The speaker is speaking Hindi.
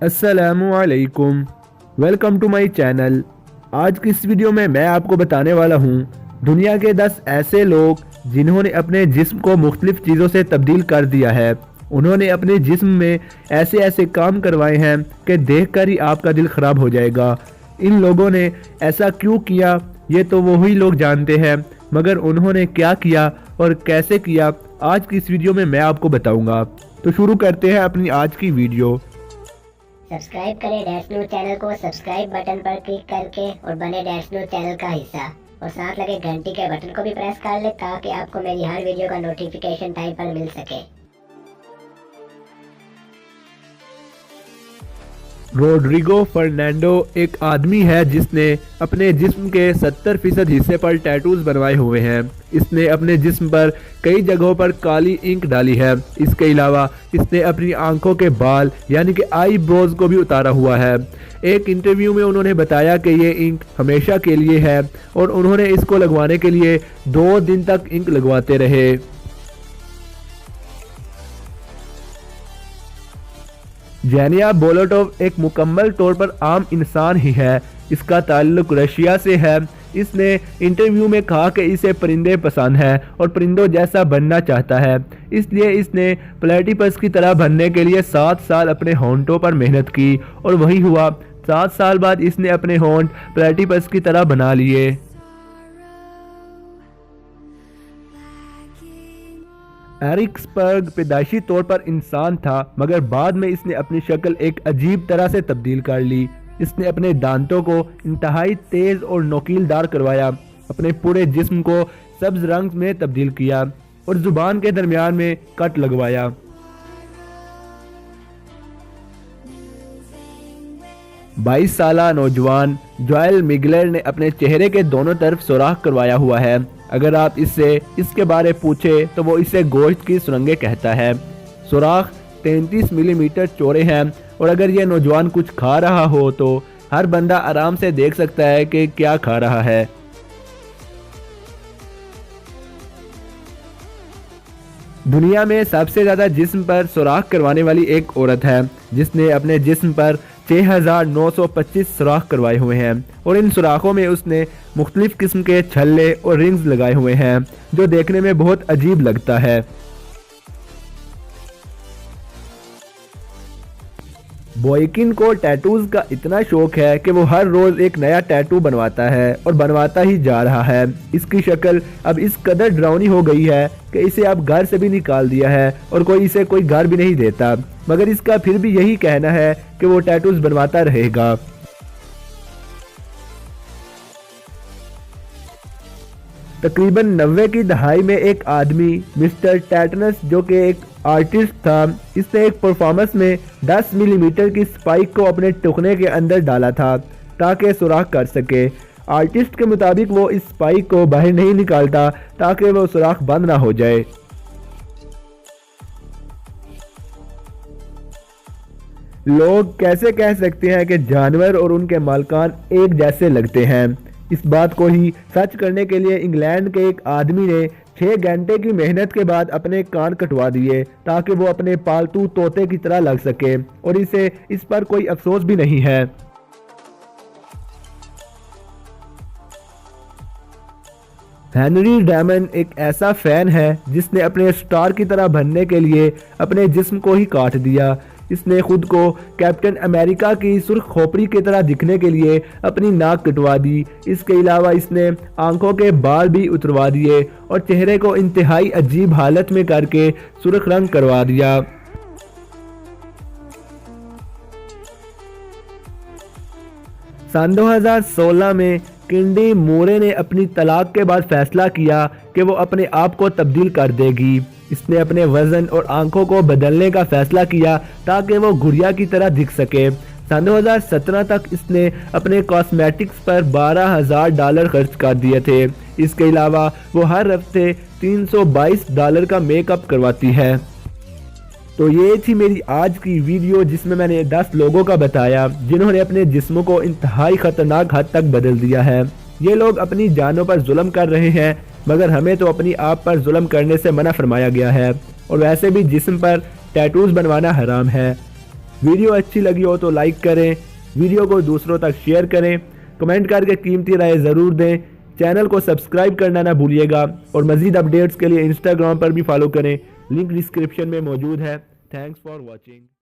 अस्सलामुअलैकुम, वेलकम टू माय चैनल। आज की इस वीडियो में मैं आपको बताने वाला हूँ दुनिया के 10 ऐसे लोग जिन्होंने अपने जिस्म को मुख्तलिफ चीज़ों से तब्दील कर दिया है। उन्होंने अपने जिस्म में ऐसे ऐसे काम करवाए हैं कि देखकर ही आपका दिल ख़राब हो जाएगा। इन लोगों ने ऐसा क्यों किया ये तो वही लोग जानते हैं, मगर उन्होंने क्या किया और कैसे किया आज की इस वीडियो में मैं आपको बताऊंगा। तो शुरू करते हैं अपनी आज की वीडियो। सब्सक्राइब करें डैश न्यूज चैनल को सब्सक्राइब बटन पर क्लिक करके और बने डैश न्यूज चैनल का हिस्सा, और साथ लगे घंटी के बटन को भी प्रेस कर ले ताकि आपको मेरी हर वीडियो का नोटिफिकेशन टाइम पर मिल सके। रोड्रिगो फर्नांडो एक आदमी है जिसने अपने जिस्म के 70% हिस्से पर टैटूज बनवाए हुए हैं। इसने अपने जिस्म पर कई जगहों पर काली इंक डाली है। इसके अलावा इसने अपनी आंखों के बाल यानी कि आई ब्रोज को भी उतारा हुआ है। एक इंटरव्यू में उन्होंने बताया कि ये इंक हमेशा के लिए है और उन्होंने इसको लगवाने के लिए 2 दिन तक इंक लगवाते रहे। जेनिया बोलोटोव एक मुकम्मल तौर पर आम इंसान ही है। इसका ताल्लुक रशिया से है। इसने इंटरव्यू में कहा कि इसे परिंदे पसंद है और परिंदों जैसा बनना चाहता है, इसलिए इसने प्लेटिपस की तरह बनने के लिए 7 साल अपने होंठों पर मेहनत की और वही हुआ। 7 साल बाद इसने अपने होंठ प्लेटिपस की तरह बना लिए। एरिक स्पर्ग पैदाइशी तौर पर इंसान था, मगर बाद में इसने अपनी शक्ल एक अजीब तरह से तब्दील कर ली। इसने अपने दांतों को इंतहाई तेज और नोकीलदार करवाया, अपने पूरे जिस्म को सब्ज रंग में तब्दील किया और जुबान के दरमियान में कट लगवाया। बाईस साला नौजवान जोएल मिगलर ने अपने चेहरे के दोनों तरफ सुराख करवाया हुआ है। अगर आप इससे इसके बारे पूछे तो वो इसे गोश्त की सुरंगें कहता है। सुराख 33 मिलीमीटर चौड़े हैं और अगर ये नौजवान कुछ खा रहा हो तो हर बंदा आराम से देख सकता है कि क्या खा रहा है। दुनिया में सबसे ज़्यादा जिस्म पर सुराख करवाने वाली एक औरत है जिसने अपने जिस्म पर 6,925 सुराख करवाए हुए हैं और इन सुराखों में उसने मुख्तलिफ किस्म के छल्ले और रिंग्स लगाए हुए हैं जो देखने में बहुत अजीब लगता है। बॉयकिन को टैटूज का इतना शौक है कि वो हर रोज एक नया टैटू बनवाता है और बनवाता ही जा रहा है। इसकी शक्ल अब इस कदर डरावनी हो गई है कि इसे अब घर से भी निकाल दिया है और कोई इसे कोई घर भी नहीं देता, मगर इसका फिर भी यही कहना है कि वो टैटूज बनवाता रहेगा। तकरीबन 90 की दहाई में एक आदमी मिस्टर टैटनस जो कि एक आर्टिस्ट था, इसने एक परफॉर्मेंस में 10 मिलीमीटर की स्पाइक को अपने टुकने के अंदर डाला था ताकि सुराख कर सके। आर्टिस्ट के मुताबिक वो इस स्पाइक को बाहर नहीं निकालता ताकि वो सुराख बंद ना हो जाए। लोग कैसे कह सकते हैं कि जानवर और उनके मालिकान एक जैसे लगते हैं? इस बात को ही सच करने के लिए इंग्लैंड के एक आदमी ने 6 घंटे की मेहनत के बाद अपने कान कटवा दिए ताकि वो अपने पालतू तोते की तरह लग सके, और इसे इस पर कोई अफसोस भी नहीं है। हेनरी डैमन एक ऐसा फैन है जिसने अपने स्टार की तरह बनने के लिए अपने जिस्म को ही काट दिया। इसने खुद को कैप्टन अमेरिका की सुर्ख खोपड़ी की तरह दिखने के लिए अपनी नाक कटवा दी। इसके अलावा इसने आंखों के बाल भी उतरवा दिए और चेहरे को इंतहाई अजीब हालत में करके सुर्ख रंग करवा दिया। सन 2016 में किंडी मोरे ने अपनी तलाक के बाद फैसला किया कि वो अपने आप को तब्दील कर देगी। इसने अपने वजन और आंखों को बदलने का फैसला किया ताकि वो गुड़िया की तरह दिख सके। सन 2017 तक इसने अपने कॉस्मेटिक्स पर $12,000 खर्च कर दिए थे। इसके अलावा वो हर हफ्ते $322 का मेकअप करवाती है। तो ये थी मेरी आज की वीडियो जिसमें मैंने 10 लोगों का बताया जिन्होंने अपने जिस्मों को इंतहाई खतरनाक हद तक बदल दिया है। ये लोग अपनी जानों पर जुल्म कर रहे हैं, मगर हमें तो अपनी आप पर जुल्म करने से मना फरमाया गया है, और वैसे भी जिस्म पर टैटूज बनवाना हराम है। वीडियो अच्छी लगी हो तो लाइक करें, वीडियो को दूसरों तक शेयर करें, कमेंट करके कीमती राय ज़रूर दें। चैनल को सब्सक्राइब करना ना भूलिएगा और मज़ीद अपडेट्स के लिए इंस्टाग्राम पर भी फॉलो करें, लिंक डिस्क्रिप्शन में मौजूद है। Thanks for watching.